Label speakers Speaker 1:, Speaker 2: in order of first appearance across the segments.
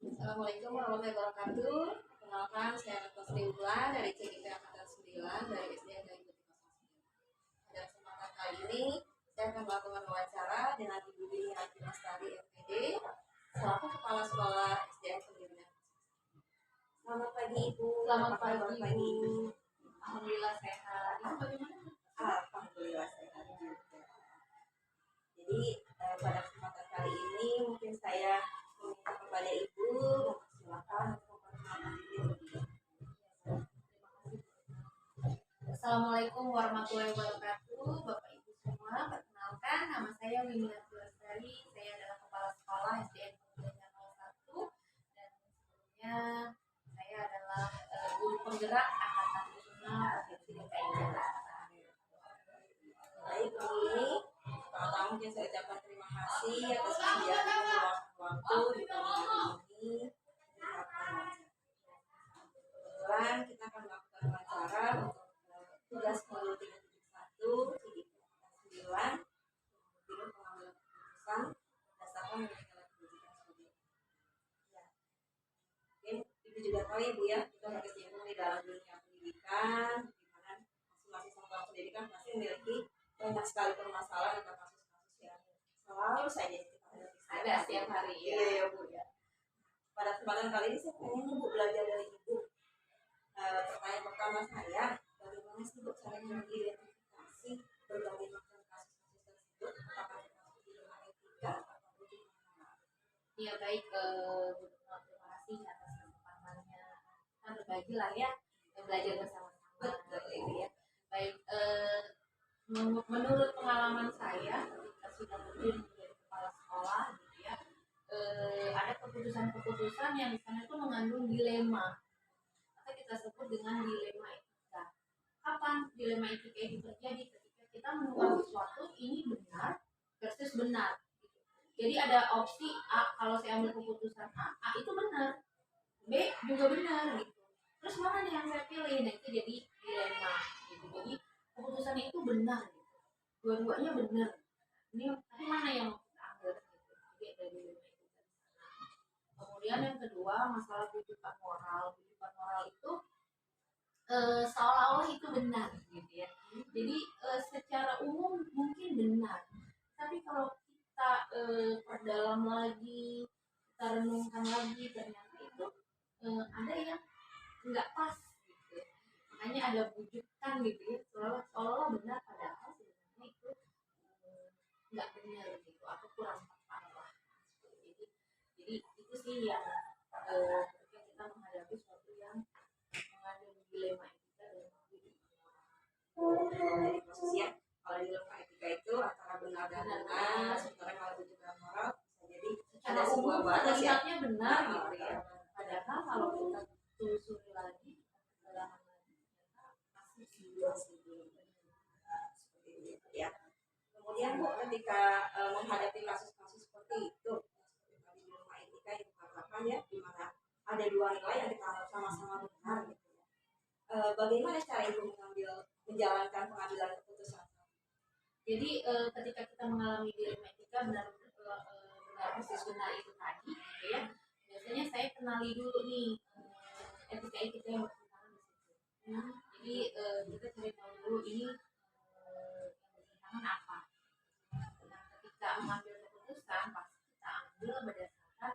Speaker 1: Assalamualaikum warahmatullahi wabarakatuh. Perkenalkan, saya Natas Triwulan dari CGP Angkatan 9 dari SD Negeri 09. Pada kesempatan kali ini, saya akan melakukan wawancara dengan Ibu Dini Hati Lestari MPD selaku Kepala Sekolah SDN Negeri. Selamat pagi Ibu.
Speaker 2: Selamat pagi Ibu. Alhamdulillah sehat. Ibu bagaimana?
Speaker 1: Alhamdulillah sehat juga. Jadi pada kesempatan kali ini mungkin saya meminta kepada Ibu mempersilahkan untuk memperkenalkan diri.
Speaker 2: Assalamualaikum warahmatullahi wabarakatuh. Bapak Ibu semua, perkenalkan nama saya Winnie Hati Lestari. Saya adalah Kepala Sekolah SDN Negeri 01 dan sebelumnya saya adalah guru penggerak Angkatan 5 Provinsi DKI Jakarta.
Speaker 1: Baik, ini pertama mungkin saya ucapkan terima kasih atas kesediaan meluangkan waktu di pagi hari ini. Kebetulan kita akan melakukan wawancara untuk tugas modul 371 CGP 9 Bidang Pengambilan Keputusan berdasarkan Nilai Pendidikan Studi. Ya, mungkin Ibu juga tahu ya Bu ya, kita berkecimpung di dalam dunia pendidikan, di mana masing-masing satuan pendidikan pasti memiliki banyak sekali permasalahan atau kasus-kasus yang selalu saja kita hadapi.
Speaker 2: Ada setiap hari ya.
Speaker 1: Iya Bu ya. Pada kesempatan kali ini saya pengen Bu belajar dari Ibu. Pertanyaan pertama saya, bagaimana sih Bu cara mengidentifikasi berbagai macam kasus-kasus tersebut? Apakah termasuk di dalam etika atau di mana?
Speaker 2: Ya baik, terima kasih atas kesempatannya. Kita berbagi lah ya, belajar bersama-sama. Gitu ya. Baik, menurut pengalaman saya, ketika sudah terjun menjadi kepala sekolah, gitu ya, ada keputusan-keputusan yang di sana itu mengandung dilema, atau kita sebut dengan dilema etika. Kapan dilema etika itu terjadi? Ketika kita menemukan sesuatu ini benar versus benar. Jadi ada opsi A, kalau saya ambil keputusan A itu benar, B juga benar gitu. Terus mana nih yang saya pilih? Nah itu jadi dilema gitu. Jadi keputusan itu benar gitu. Dua-duanya benar. Ini tapi mana yang mau kita ambil gitu. Jadi ada dilema itu dari sana. Kemudian yang kedua masalah rujukan moral. Rujukan moral itu seolah-olah itu benar gitu ya. Jadi secara umum mungkin benar. Tapi kalau kita perdalam lagi, kita renungkan lagi, ternyata itu ada yang nggak pas gitu. Makanya ada bujukan gitu ya, seolah-olah benar padahal sebenarnya itu nggak benar gitu atau kurang tepat lah. Jadi itu sih yang ketika kita menghadapi sesuatu yang mengandung dilema etika dan
Speaker 1: Jadi posisinya kalau di dalam etika itu antara benar dan benar, sementara kalau rujukan moral bisa jadi ada sebuah batas ya.
Speaker 2: Terlihatnya benar gitu ya. Padahal kalau kita telusuri lagi, kedalaman lagi, ternyata masih belum benar.
Speaker 1: Seperti itu ya. Kemudian Bu, ketika menghadapi kasus-kasus seperti itu, seperti tadi di rumah etika yang dikatakan ya, di mana ada dua nilai yang kita anggap sama-sama benar gitu ya. Bagaimana cara Ibu menjalankan pengambilan keputusan?
Speaker 2: Jadi ketika kita mengalami dilema etika benar versus benar itu tadi, gitu ya. Biasanya saya kenali dulu nih etika yang bertentangan di situ. Jadi kita cari tahu dulu ini yang bertentangan apa. Nah, ketika mengambil keputusan pasti kita ambil berdasarkan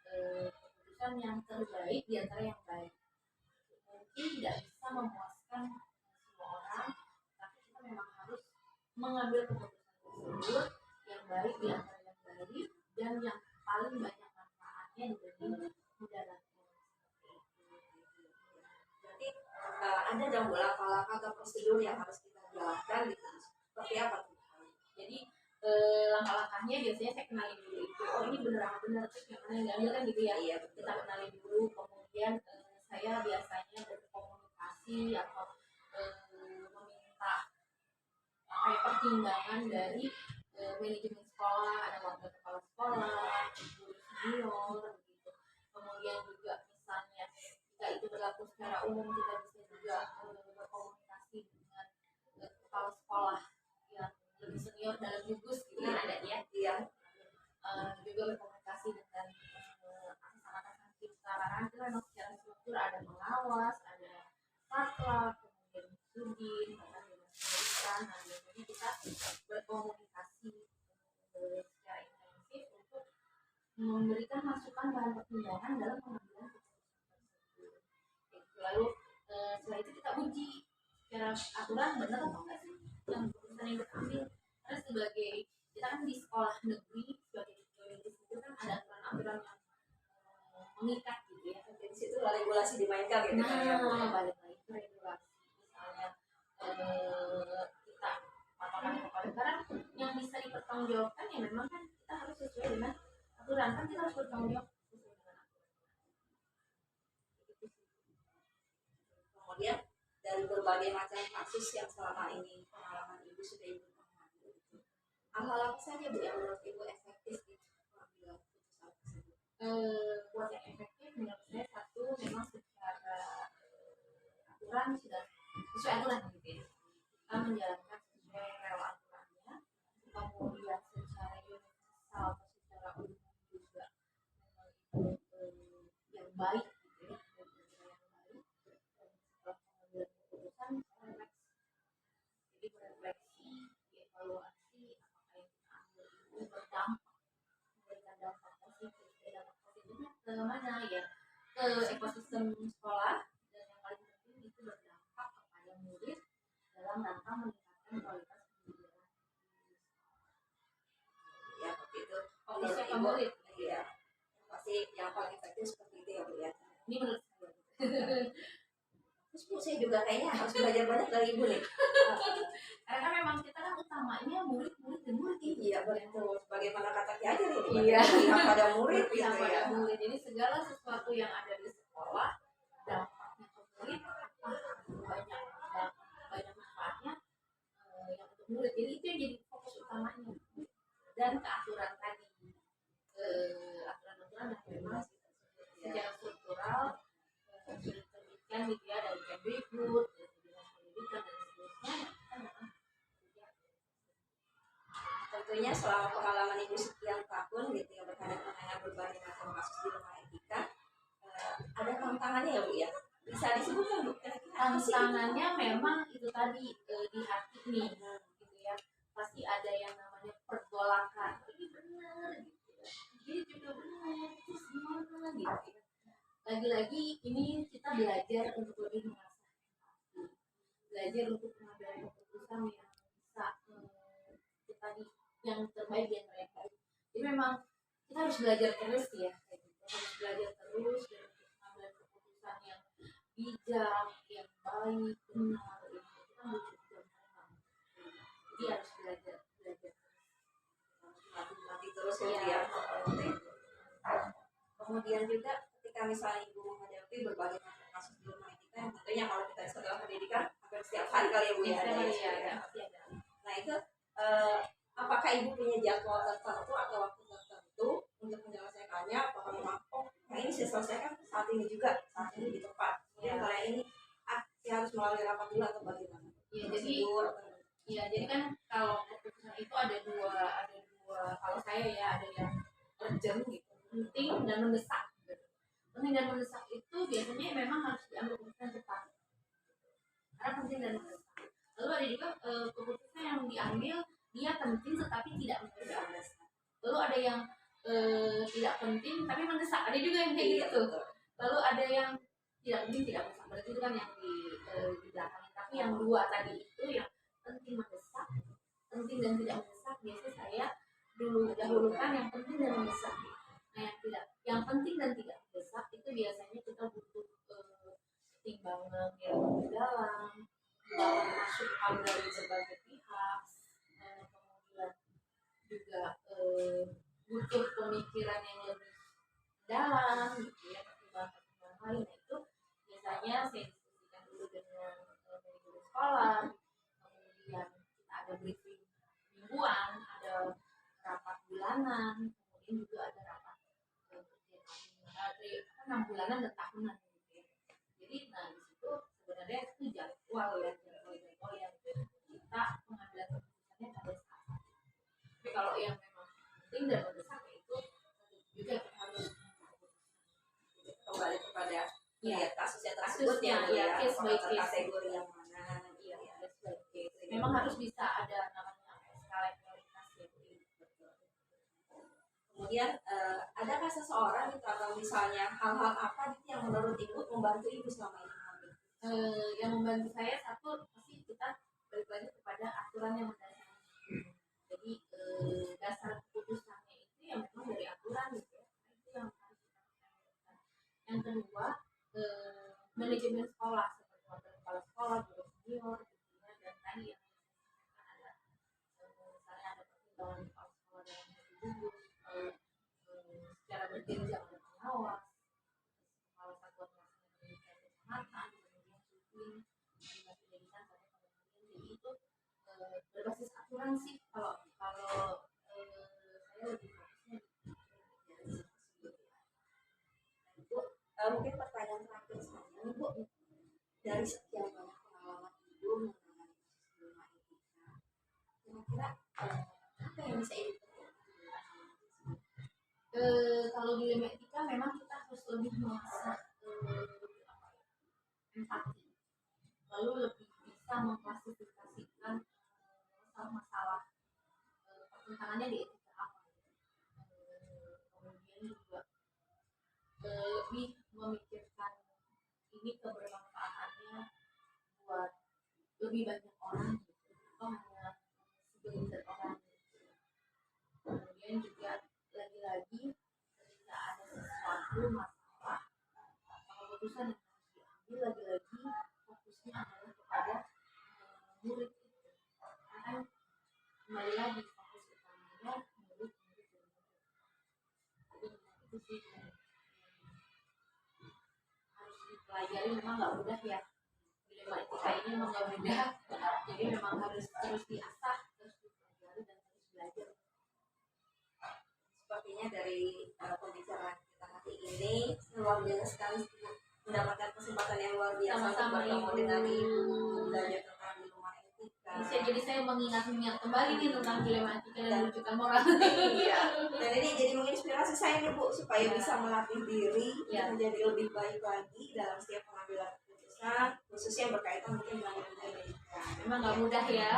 Speaker 2: keputusan yang terbaik di antara yang baik. Mungkin tidak bisa memuaskan semua orang, tapi kita memang harus mengambil keputusan tersebut yang baik di antara yang baik dan yang paling banyak manfaatnya dibanding mudaratnya.
Speaker 1: Berarti ada dong langkah-langkah atau prosedur yang harus kita jalankan gitu. Seperti apa tuh?
Speaker 2: Jadi langkah-langkahnya biasanya saya kenalin dulu itu, oh ini benar terus yang mana yang diambil kan gitu ya.
Speaker 1: Iya,
Speaker 2: kita kenalin dulu, kemudian saya biasanya berkomunikasi atau meminta pertimbangan dari manajemen sekolah, ada wakil kepala sekolah, guru senior gitu. Kemudian juga misalnya jika itu berlaku secara umum kita bisa juga berkomunikasi dengan kepala sekolah yang lebih senior dalam gugus gitu ya, ada ya. Juga berkomunikasi dengan atasan-atasan pengawas, ada satla, kemudian sudin, bahkan dinas pendidikan. Nah, biasanya kita berkomunikasi secara intensif untuk memberikan masukan bahan pertimbangan dalam pengambilan keputusan tersebut. Lalu setelah itu kita uji secara aturan benar atau enggak sih yang keputusan yang kita ambil, karena sebagai kita kan di sekolah negeri sebagai yuridis itu kan ada aturan-aturan yang mengikat gitu ya.
Speaker 1: Di situ regulasi dimainkan gitu kan ya.
Speaker 2: Nah, balik lagi ke regulasi. Misalnya kita patokan kepada sekarang yang bisa dipertanggungjawabkan ya memang kan kita harus sesuai dengan aturan, kan kita harus bertanggung jawab sesuai dengan aturan.
Speaker 1: Kemudian dari berbagai macam kasus yang selama ini pengalaman ibu sudah ibu pahami, hal apa saja bu yang menurut ibu efektif di pengambilan keputusan tersebut?
Speaker 2: Buat yang efektif menurut saya satu memang secara aturan sudah sesuai aturan gitu ya, kita menjalankan sesuai rel aturannya. Kemudian secara universal atau secara umum juga memang itu yang baik gitu ya, yang baik. Dan setelah pengambilan keputusan refleksi, jadi berefleksi, dievaluasi apakah yang kita ambil ini berdampak, memberikan dampak positif. Dampak positifnya ke mana ya, ke ekosistem sekolah, dan yang paling penting itu berdampak kepada murid dalam rangka meningkatkan kualitas pendidikan.
Speaker 1: Ya seperti itu.
Speaker 2: Fokus siapa murid?
Speaker 1: Iya, pasti yang paling efektif seperti itu ya bu ya.
Speaker 2: Ini menurut saya.
Speaker 1: Terus bu, saya juga kayaknya harus belajar banyak dari ibu nih.
Speaker 2: Karena memang kita kan utamanya murid dan murid.
Speaker 1: Iya betul. Bagaimana kata Ki Hajar ini?
Speaker 2: Iya.
Speaker 1: Berpihak pada murid
Speaker 2: Berpihak
Speaker 1: gitu
Speaker 2: pada
Speaker 1: ya.
Speaker 2: murid. Jadi segala sesuatu yang ada di sekolah dampaknya ke murid banyak manfaatnya yang untuk murid. Jadi itu yang jadi fokus utamanya. Dan ke aturan tadi, aturan-aturan yang memang secara struktural sudah diterbitkan gitu ya, dari Kemdikbud, dari dinas pendidikan dan seterusnya. Kita memang
Speaker 1: Tentunya selama pengalaman ibu sekian tahun gitu ya berhadapan dengan berbagai macam kasus di rumah etika, ada tantangannya ya bu ya. Bisa disebutkan bu kira-kira apa sih?
Speaker 2: tantangannya memang itu tadi di hati nih gitu ya, pasti ada yang namanya pergolakan, ini benar gitu ya, ini juga benar, terus gimana gitu ya. Lagi-lagi ini kita belajar untuk lebih mengasah empati, belajar untuk mengambil keputusan yang bisa kita yang terbaik yang terbaik. Jadi memang kita harus belajar terus ya, harus belajar terus dan untuk mengambil keputusan yang bijak, yang baik, benar, itu kita butuh jam terbang. Jadi harus belajar
Speaker 1: Mati terus ya. Kemudian juga ketika misalnya ibu menghadapi berbagai macam kasus di rumah etika yang tentunya kalau kita setelah pendidikan hampir setiap hari kali ya bu ya. Nah itu apakah ibu punya jadwal tertentu atau waktu tertentu untuk menyelesaikannya? Apakah memang nah ini saya selesaikan saat ini juga, saat ini di tempat. Kemudian kalau yang ini harus melalui rapat dulu atau bagaimana?
Speaker 2: Jadi kan kalau keputusan itu ada dua kalau saya ya, ada yang urgent gitu, penting dan mendesak gitu. Penting dan mendesak itu biasanya memang harus diambil keputusan cepat karena penting dan mendesak. Lalu ada juga keputusan yang diambil dia penting tetapi tidak mendesak. Lalu ada yang tidak penting tapi mendesak, ada juga yang kayak gitu. Lalu ada yang tidak penting tidak mendesak, berarti itu kan yang di belakang. Tapi yang dua tadi itu yang penting mendesak, penting dan tidak mendesak, biasanya saya dahulukan yang penting dan mendesak. Nah yang penting dan tidak mendesak itu biasanya kita butuh pertimbangan yang lebih dalam, masukan dari berbagai pihak, kemudian juga butuh pemikiran yang lebih dalam gitu ya, pertimbangan lain. Nah itu biasanya saya diskusikan dulu dengan manajemen sekolah, kemudian kita ada briefing mingguan, ada rapat bulanan, kemudian juga ada rapat 6 bulanan dan tahunan gitu ya. Jadi nah di situ sebenarnya itu jadwal yang kita pengambilan keputusannya pada saat. Tapi kalau yang memang penting dan mendesak itu juga kita harus
Speaker 1: kembali kepada melihat kasusnya tersebut ya,
Speaker 2: kasusnya, ya, case by case.
Speaker 1: kategori yang mana.
Speaker 2: Iya, case by case. Memang harus bisa ada namanya skala prioritas ya.
Speaker 1: Kemudian adakah seseorang gitu atau misalnya hal-hal apa gitu yang menurut ibu membantu ibu selama ini mengambil?
Speaker 2: Yang membantu saya satu pasti kita balik lagi kepada aturan yang mendasari. Jadi dasar keputusannya itu yang memang dari aturan gitu ya. Itu yang harus kita perhatikan. Yang kedua manajemen sekolah seperti wakil kepala sekolah, guru senior, gitu ya. Dan tadi yang ada misalnya ada pertimbangan kepala sekolah dalam gugus secara berjenjang ada pengawas, kepala satuan pelaksana pendidikan kecamatan, kemudian supling, dinas pendidikan sampai kemudian jadi itu berbasis aturan sih kalau saya lebih fokusnya
Speaker 1: Bu, mungkin pertanyaan terakhir saya nih Bu, dari sekian banyak pengalaman ibu mengenai dilema etika, kira-kira apa yang bisa ibu
Speaker 2: kalau dilema etika memang kita harus lebih mengasah empati, lalu lebih bisa mengklasifikasikan masalah-masalah pertentangannya di etika apa, kemudian juga lebih memikirkan ini kebermanfaatannya buat lebih banyak orang gitu, atau hanya segelintir orang gitu. Kemudian juga lagi-lagi ketika ada sesuatu masalah keputusan yang harus diambil, lagi-lagi fokusnya adalah kepada murid itu, karena kembali lagi fokus utamanya murid. Jadi itu sih harus dipelajari, memang nggak mudah ya, dilema etika ini memang nggak mudah, jadi memang harus terus diasah, terus dipelajari dan terus belajar.
Speaker 1: Sepertinya dari pembicaraan kita hari ini luar biasa sekali mendapatkan kesempatan yang luar biasa untuk bertemu dengan ibu, belajar tentang dilema etika.
Speaker 2: Jadi saya mengingat kembali nih tentang dilema etika dan rujukan moral.
Speaker 1: Iya. Dan ini jadi menginspirasi saya nih Bu, supaya bisa melatih diri menjadi lebih baik lagi dalam setiap pengambilan keputusan, khususnya yang berkaitan mungkin dengan dilema etika.
Speaker 2: Memang nggak mudah ya.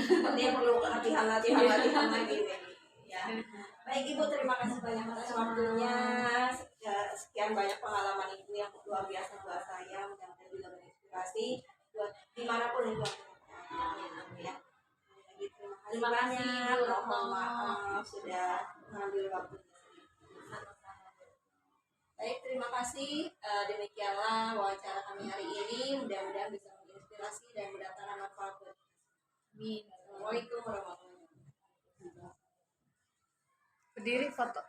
Speaker 1: Sepertinya perlu latihan lagi nih. Ya. Baik Ibu, terima kasih banyak atas waktunya. Sekian banyak pengalaman Ibu yang luar biasa buat saya, mudah-mudahan juga menginspirasi buat dimanapun Ibu. Ya. Terima kasih banyak. Mohon maaf sudah mengambil waktunya. Baik, terima kasih. Demikianlah wawancara kami hari ini. Mudah-mudahan bisa menginspirasi dan mendatangkan manfaat buat kita. Amin. Assalamualaikum warahmatullahi wabarakatuh.
Speaker 2: Berdiri foto.